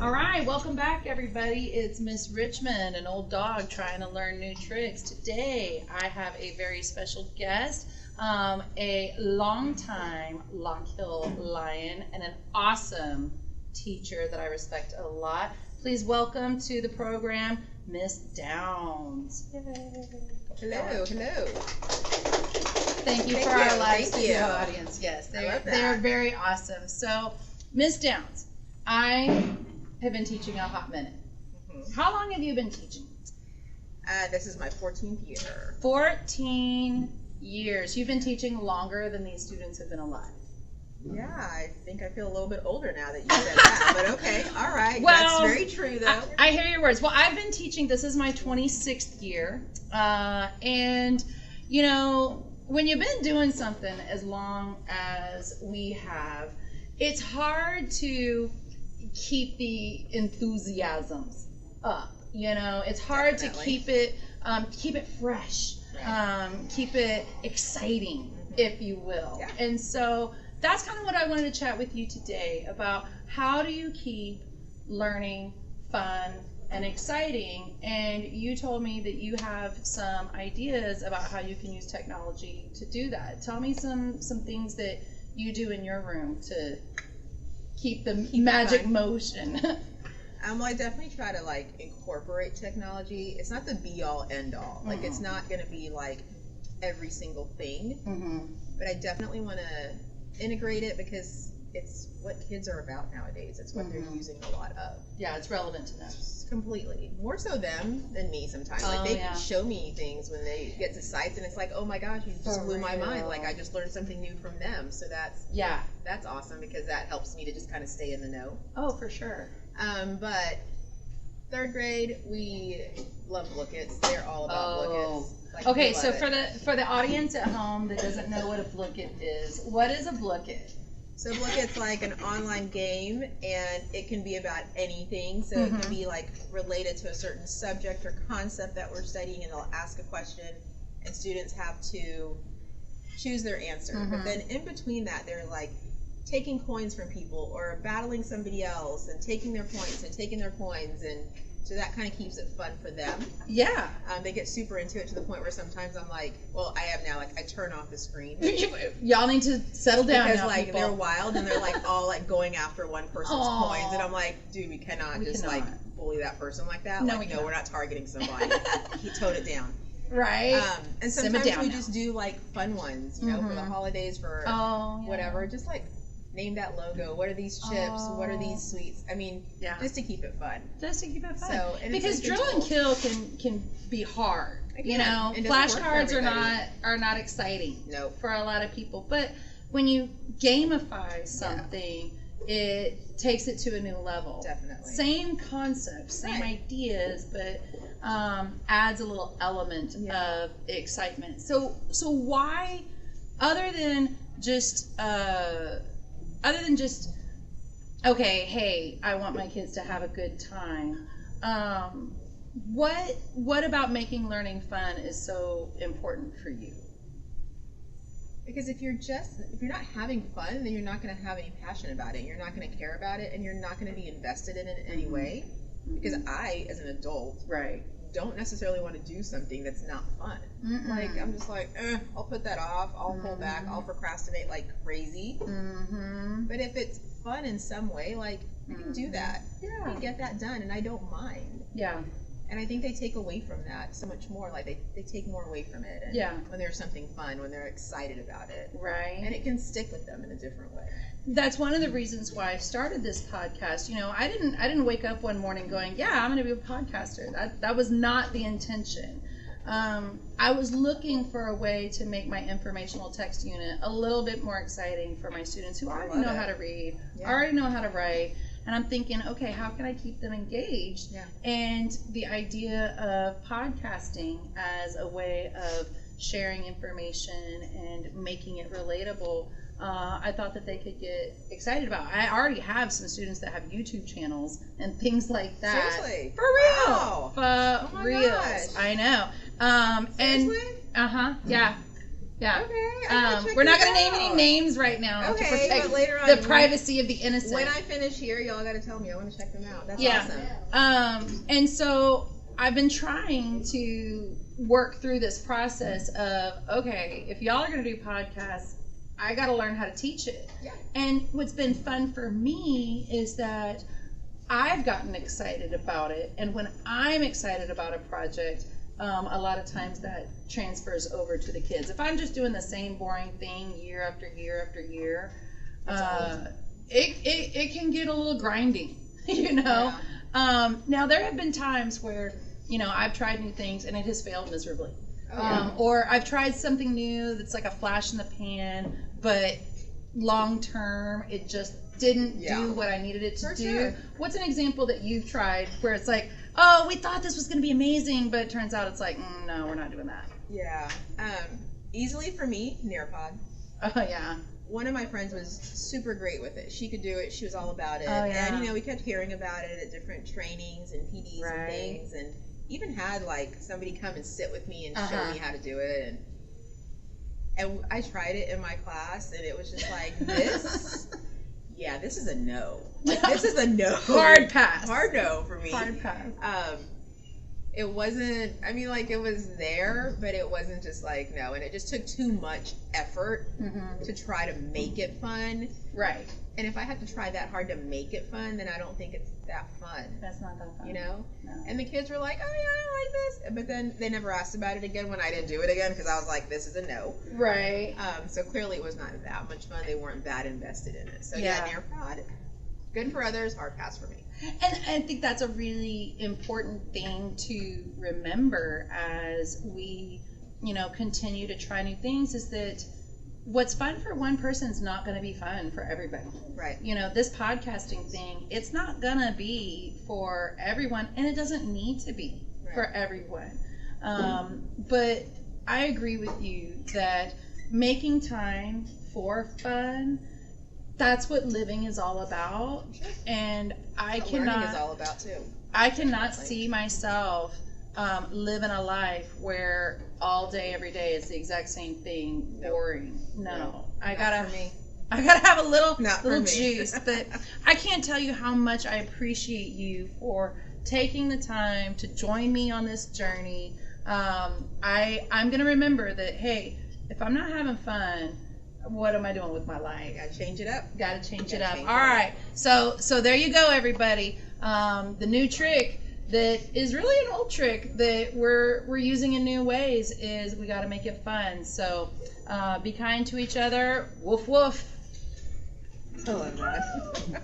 All right, welcome back, everybody. It's Miss Richmond, an old dog trying to learn new tricks. Today, I have a very special guest, a longtime Lock Hill Lion, and an awesome teacher that I respect a lot. Please welcome to the program, Miss Downs. Yay. Hello, hello. Thank you for our live studio audience. Yes, they're very awesome. So, Miss Downs, I have been teaching a hot minute. Mm-hmm. How long have you been teaching? This is my 14th year. 14 years. You've been teaching longer than these students have been alive. Yeah, I think I feel a little bit older now that you said that, but okay, all right. Well, that's very true, though. I hear your words. Well, I've been teaching, this is my 26th year, and, you know, when you've been doing something as long as we have, it's hard to keep the enthusiasms up. You know, it's hard to keep it fresh, keep it exciting, if you will. Yeah. And so that's kind of what I wanted to chat with you today about. How do you keep learning fun and exciting? And you told me that you have some ideas about how you can use technology to do that. Tell me some things that you do in your room to keep the magic motion. Well, I definitely try to like incorporate technology. It's not the be all end all. Like it's not going to be like every single thing. But I definitely want to integrate it because it's what kids are about nowadays. It's what they're using a lot of. Yeah, it's relevant to them. Completely. More so them than me sometimes. Like they show me things when they get to sites and it's like, oh my gosh, you just blew my mind. Like I just learned something new from them. So that's awesome because that helps me to just kind of stay in the know. Oh, for sure. But third grade, we love Blookets. They're all about Blookets. Like, okay, so for the audience at home that doesn't know what a Blooket is, what is a Blooket? So Blookets like an online game, and it can be about anything. So it can be like related to a certain subject or concept that we're studying, and they'll ask a question, and students have to choose their answer. But then in between that, they're like taking coins from people or battling somebody else and taking their points and taking their coins, and so that kind of keeps it fun for them. Yeah. They get super into it to the point where sometimes I'm like, well, I have now, like, I turn off the screen. Y'all need to settle down because, now, like, people. They're wild and they're, like, all, like, going after one person's coins. And I'm like, dude, we cannot like, bully that person like that. No, like, no, we're not targeting somebody. He toned it down. Right. And sometimes we just do, like, fun ones, you know, for the holidays, for whatever. Just, like, name that logo. What are these chips? What are these sweets? I mean, just to keep it fun. Just to keep it fun. So, because drill and kill can be hard. You know, flashcards are not exciting. For a lot of people. But when you gamify something, it takes it to a new level. Definitely. Same concepts, same ideas, but adds a little element of excitement. So why, other than just okay, hey, I want my kids to have a good time. What about making learning fun is so important for you? Because if you're not having fun, then you're not going to have any passion about it. You're not going to care about it, and you're not going to be invested in it in any way. Because I, as an adult, don't necessarily want to do something that's not fun. Like, I'm just like, I'll put that off, I'll pull back, I'll procrastinate like crazy. But if it's fun in some way, like, I can do that. I can get that done, and I don't mind. And I think they take away from that so much more. Like, they take more away from it. And when there's something fun, when they're excited about it. And it can stick with them in a different way. That's one of the reasons why I started this podcast. You know, I didn't wake up one morning going, I'm going to be a podcaster. That was not the intention. I was looking for a way to make my informational text unit a little bit more exciting for my students who already know how to read, already know how to write. And I'm thinking, okay, how can I keep them engaged? And the idea of podcasting as a way of sharing information and making it relatable, I thought that they could get excited about. I already have some students that have YouTube channels and things like that. Seriously? For real. Wow. For real. I know. Seriously? Yeah. Okay. We're not going to name any names right now to protect later on, the privacy of the innocent. When I finish here, y'all got to tell me. I want to check them out. That's awesome. And so I've been trying to work through this process of, okay, if y'all are going to do podcasts, I got to learn how to teach it. Yeah. And what's been fun for me is that I've gotten excited about it. And when I'm excited about a project, a lot of times that transfers over to the kids. If I'm just doing the same boring thing year after year after year, it can get a little grinding, you know? Yeah. Now, there have been times where, you know, I've tried new things and it has failed miserably. Or I've tried something new that's like a flash in the pan, but long term, it just didn't do what I needed it to do. Sure. What's an example that you've tried where it's like, oh, we thought this was going to be amazing, but it turns out it's like, no, we're not doing that. Yeah. Easily for me, Nearpod. Oh, yeah. One of my friends was super great with it. She could do it. She was all about it. Oh, yeah. And, you know, we kept hearing about it at different trainings and PDs and things. And even had, like, somebody come and sit with me and show me how to do it. And I tried it in my class, and it was just like, this... Yeah, this is a no. Like, this is a no. Hard pass. Hard no for me. Hard pass. It wasn't, I mean, like, it was there, but it wasn't just like, no. And it just took too much effort to try to make it fun. Right. And if I have to try that hard to make it fun, then I don't think it's that fun. That's not that fun. You know? No. And the kids were like, oh, yeah, I like this. But then they never asked about it again when I didn't do it again because I was like, this is a no. Right. So clearly it was not that much fun. They weren't that invested in it. So, Nearpod, good for others, hard pass for me. And I think that's a really important thing to remember as we, you know, continue to try new things is that what's fun for one person is not going to be fun for everybody. Right. You know, this podcasting thing, it's not going to be for everyone, and it doesn't need to be for everyone. But I agree with you that making time for fun, that's what living is all about. And learning is all about too. I cannot see myself living a life where all day, every day is the exact same thing, boring. No, I gotta have a little juice. But I can't tell you how much I appreciate you for taking the time to join me on this journey. I'm gonna remember that. Hey, if I'm not having fun, what am I doing with my life? Gotta change it up. Gotta change it up. All right. So there you go, everybody. The new trick that is really an old trick that we're using in new ways is we gotta make it fun. So be kind to each other. Woof woof. I love that.